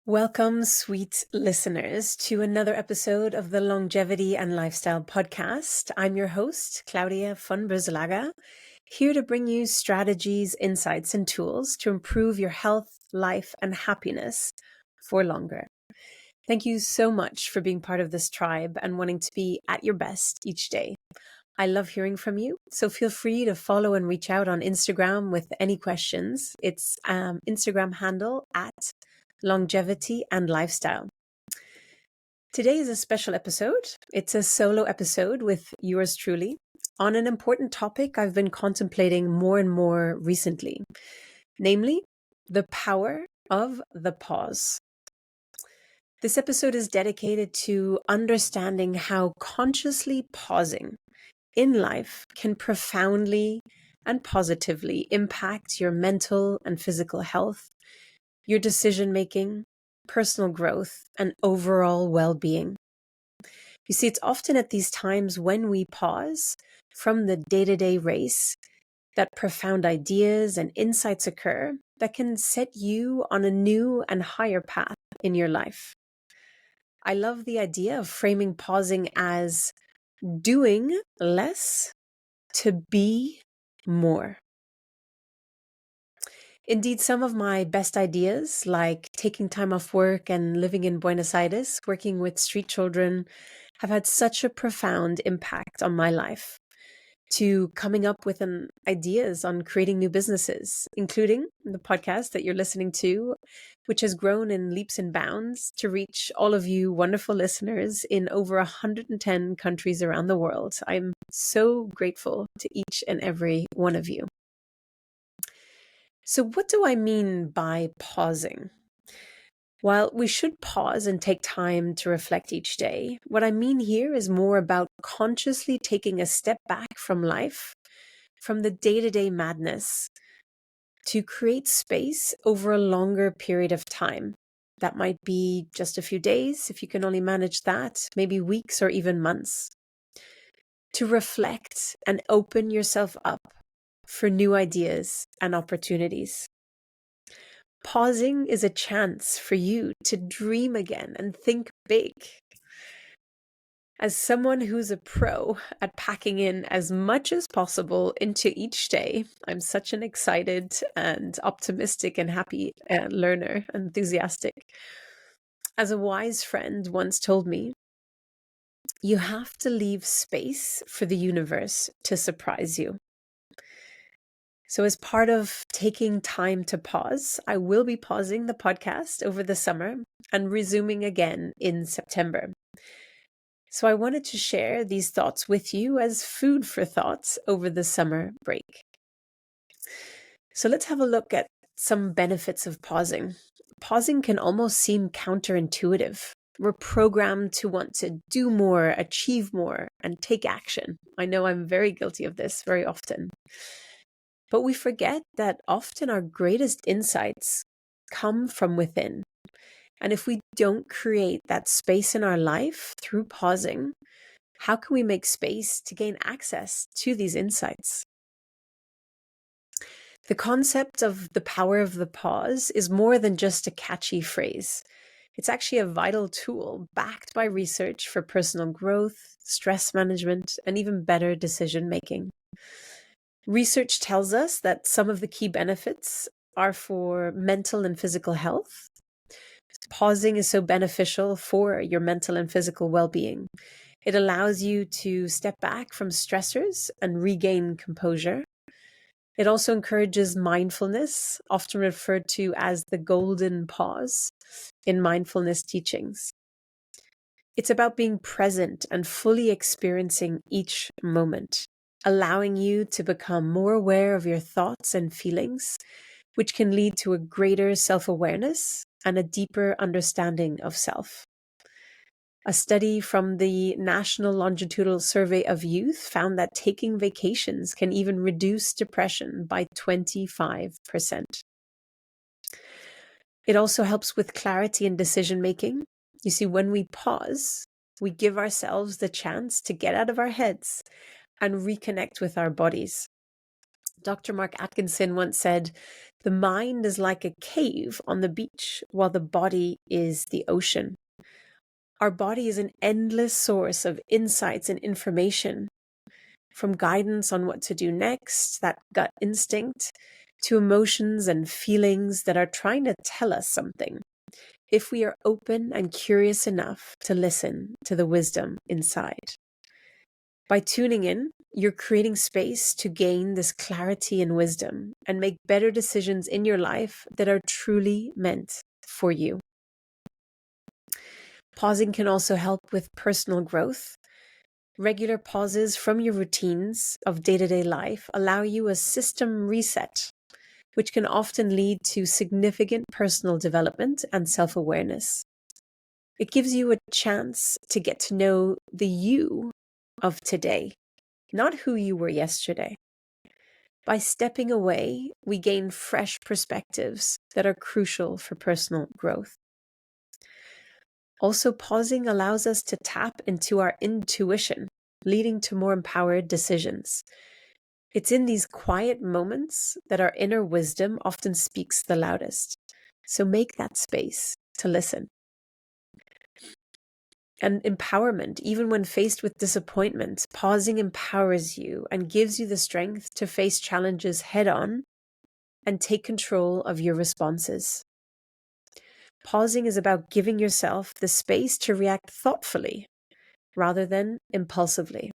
Welcome, sweet listeners, to another episode of the Longevity and Lifestyle Podcast. I'm your host, Claudia von Boeselager, here to bring you strategies, insights, and tools to improve your health, life, and happiness for longer. Thank you so much for being part of this tribe and wanting to be at your best each day. I love hearing from you, so feel free to follow and reach out on Instagram with any questions. It's Instagram handle at longevity and lifestyle. Today is a special episode. It's a solo episode with yours truly on an important topic I've been contemplating more and more recently, namely the power of the pause. This episode is dedicated to understanding how consciously pausing in life can profoundly and positively impact your mental and physical health, your decision-making, personal growth, and overall well-being. You see, it's often at these times when we pause from the day-to-day race that profound ideas and insights occur that can set you on a new and higher path in your life. I love the idea of framing pausing as doing less to be more. Indeed, some of my best ideas, like taking time off work and living in Buenos Aires, working with street children, have had such a profound impact on my life, to coming up with ideas on creating new businesses, including the podcast that you're listening to, which has grown in leaps and bounds to reach all of you wonderful listeners in over 110 countries around the world. I'm so grateful to each and every one of you. So what do I mean by pausing? While we should pause and take time to reflect each day, what I mean here is more about consciously taking a step back from life, from the day-to-day madness, to create space over a longer period of time. That might be just a few days, if you can only manage that, maybe weeks or even months. To reflect and open yourself up for new ideas and opportunities. Pausing is a chance for you to dream again and think big. As someone who's a pro at packing in as much as possible into each day, I'm such an excited and optimistic and happy learner, enthusiastic. As a wise friend once told me, you have to leave space for the universe to surprise you. So as part of taking time to pause, I will be pausing the podcast over the summer and resuming again in September. So I wanted to share these thoughts with you as food for thoughts over the summer break. So let's have a look at some benefits of pausing. Pausing can almost seem counterintuitive. We're programmed to want to do more, achieve more, and take action. I know I'm very guilty of this very often. But we forget that often our greatest insights come from within. And if we don't create that space in our life through pausing, how can we make space to gain access to these insights? The concept of the power of the pause is more than just a catchy phrase. It's actually a vital tool backed by research for personal growth, stress management, and even better decision making. Research tells us that some of the key benefits are for mental and physical health. Pausing is so beneficial for your mental and physical well-being. It allows you to step back from stressors and regain composure. It also encourages mindfulness, often referred to as the golden pause in mindfulness teachings. It's about being present and fully experiencing each moment, allowing you to become more aware of your thoughts and feelings, which can lead to a greater self-awareness and a deeper understanding of self. A study from the National Longitudinal Survey of Youth found that taking vacations can even reduce depression by 25%. It also helps with clarity and decision-making. You see, when we pause, we give ourselves the chance to get out of our heads and reconnect with our bodies. Dr. Mark Atkinson once said, The mind is like a cave on the beach, while the body is the ocean. Our body is an endless source of insights and information, from guidance on what to do next, that gut instinct, to emotions and feelings that are trying to tell us something, if we are open and curious enough to listen to the wisdom inside. By tuning in, you're creating space to gain this clarity and wisdom and make better decisions in your life that are truly meant for you. Pausing can also help with personal growth. Regular pauses from your routines of day-to-day life allow you a system reset, which can often lead to significant personal development and self-awareness. It gives you a chance to get to know the you of today, not who you were yesterday. By stepping away, we gain fresh perspectives that are crucial for personal growth. Also, pausing allows us to tap into our intuition, leading to more empowered decisions. It's in these quiet moments that our inner wisdom often speaks the loudest. So make that space to listen. And empowerment, even when faced with disappointment, pausing empowers you and gives you the strength to face challenges head on and take control of your responses. Pausing is about giving yourself the space to react thoughtfully rather than impulsively.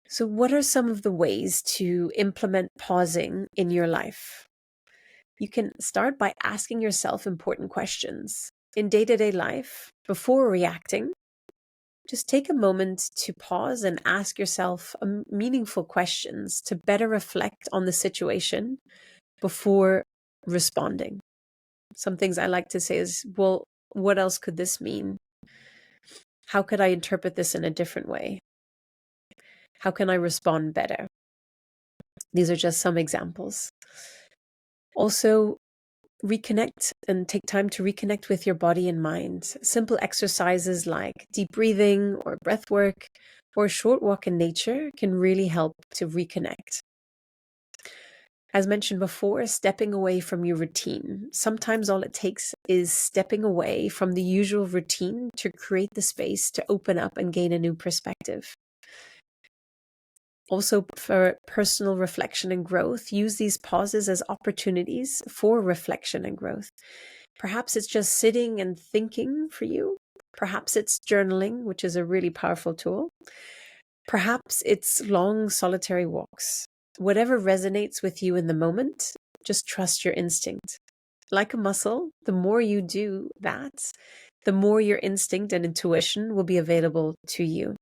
So, what are some of the ways to implement pausing in your life? You can start by asking yourself important questions. In day-to-day life, before reacting, just take a moment to pause and ask yourself meaningful questions to better reflect on the situation before responding. Some things I like to say is, well, what else could this mean? How could I interpret this in a different way? How can I respond better? These are just some examples. Also, reconnect and take time to reconnect with your body and mind. Simple exercises like deep breathing or breath work or a short walk in nature can really help to reconnect. As mentioned before, stepping away from your routine. Sometimes all it takes is stepping away from the usual routine to create the space to open up and gain a new perspective. Also, for personal reflection and growth, use these pauses as opportunities for reflection and growth. Perhaps it's just sitting and thinking for you. Perhaps it's journaling, which is a really powerful tool. Perhaps it's long solitary walks. Whatever resonates with you in the moment, just trust your instinct. Like a muscle, the more you do that, the more your instinct and intuition will be available to you.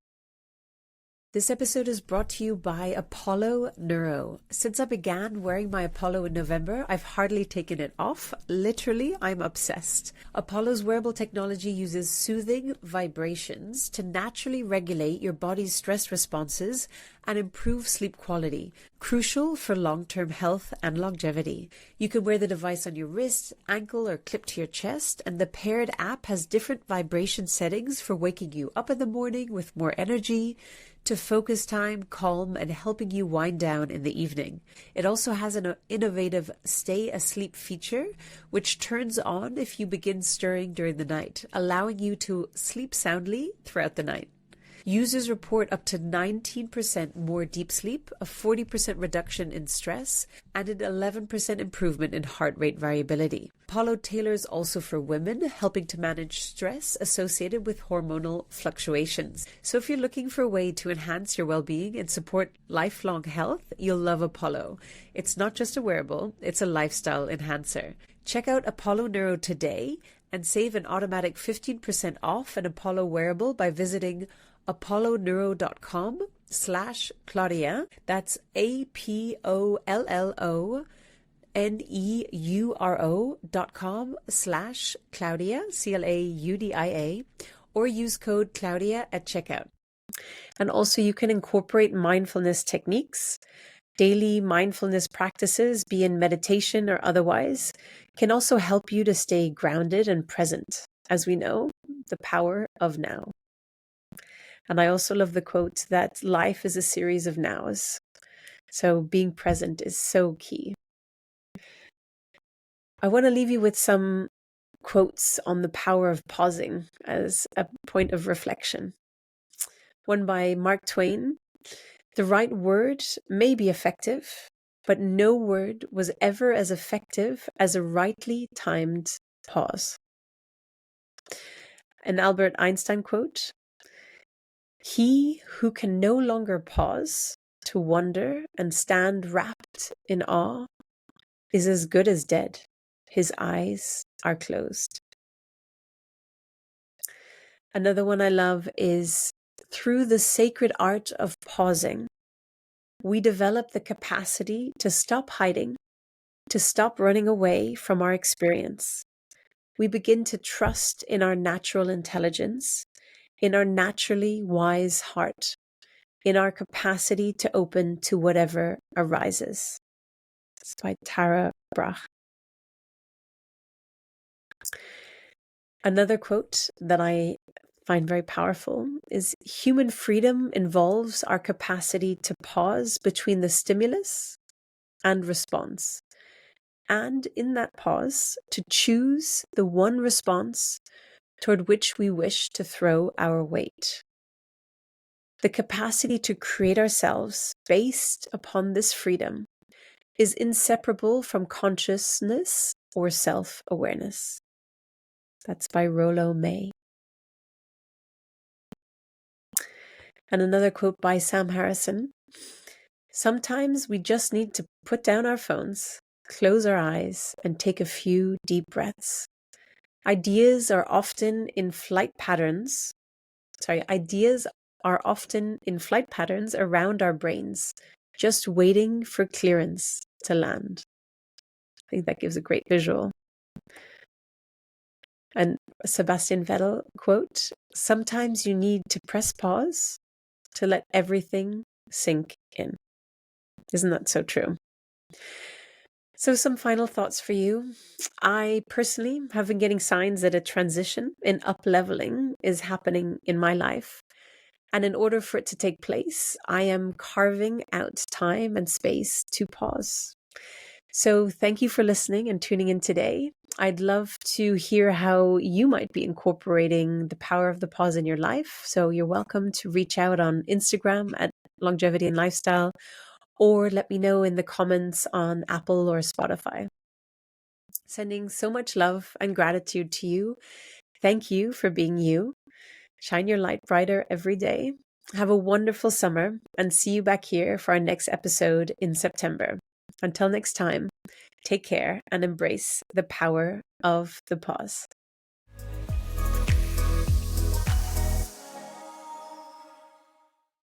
This episode is brought to you by Apollo Neuro. Since I began wearing my Apollo in November, I've hardly taken it off. Literally, I'm obsessed. Apollo's wearable technology uses soothing vibrations to naturally regulate your body's stress responses and improve sleep quality, crucial for long-term health and longevity. You can wear the device on your wrist, ankle, or clip to your chest, and the paired app has different vibration settings for waking you up in the morning with more energy, to focus time, calm, and helping you wind down in the evening. It also has an innovative stay asleep feature, which turns on if you begin stirring during the night, allowing you to sleep soundly throughout the night. Users report up to 19% more deep sleep, a 40% reduction in stress, and an 11% improvement in heart rate variability. Apollo tailors also for women, helping to manage stress associated with hormonal fluctuations. So if you're looking for a way to enhance your well-being and support lifelong health, you'll love Apollo. It's not just a wearable, it's a lifestyle enhancer. Check out Apollo Neuro today and save an automatic 15% off an Apollo wearable by visiting apolloneuro.com/Claudia. That's APOLLONEURO.com/Claudia, CLAUDIA, or use code Claudia at checkout. And also you can incorporate mindfulness techniques. Daily mindfulness practices, be in meditation or otherwise, can also help you to stay grounded and present. As we know, the power of now. And I also love the quote that life is a series of nows. So being present is so key. I want to leave you with some quotes on the power of pausing as a point of reflection. One by Mark Twain. The right word may be effective, but no word was ever as effective as a rightly timed pause. An Albert Einstein quote. He who can no longer pause to wonder and stand wrapped in awe is as good as dead. His eyes are closed. Another one I love is, through the sacred art of pausing, we develop the capacity to stop hiding, to stop running away from our experience. We begin to trust in our natural intelligence, in our naturally wise heart, in our capacity to open to whatever arises. It's by Tara Brach. Another quote that I find very powerful is, human freedom involves our capacity to pause between the stimulus and response, and in that pause to choose the one response toward which we wish to throw our weight. The capacity to create ourselves based upon this freedom is inseparable from consciousness or self-awareness. That's by Rollo May. And another quote by Sam Harrison. Sometimes we just need to put down our phones, close our eyes, and take a few deep breaths. Ideas are often in flight patterns around our brains, just waiting for clearance to land. I think that gives a great visual. And Sebastian Vettel quote, sometimes you need to press pause to let everything sink in. Isn't that so true? So some final thoughts for you. I personally have been getting signs that a transition in up-leveling is happening in my life. And in order for it to take place, I am carving out time and space to pause. So thank you for listening and tuning in today. I'd love to hear how you might be incorporating the power of the pause in your life. So you're welcome to reach out on Instagram at Longevity and Lifestyle, or let me know in the comments on Apple or Spotify. Sending so much love and gratitude to you. Thank you for being you. Shine your light brighter every day. Have a wonderful summer, and see you back here for our next episode in September. Until next time, take care and embrace the power of the pause.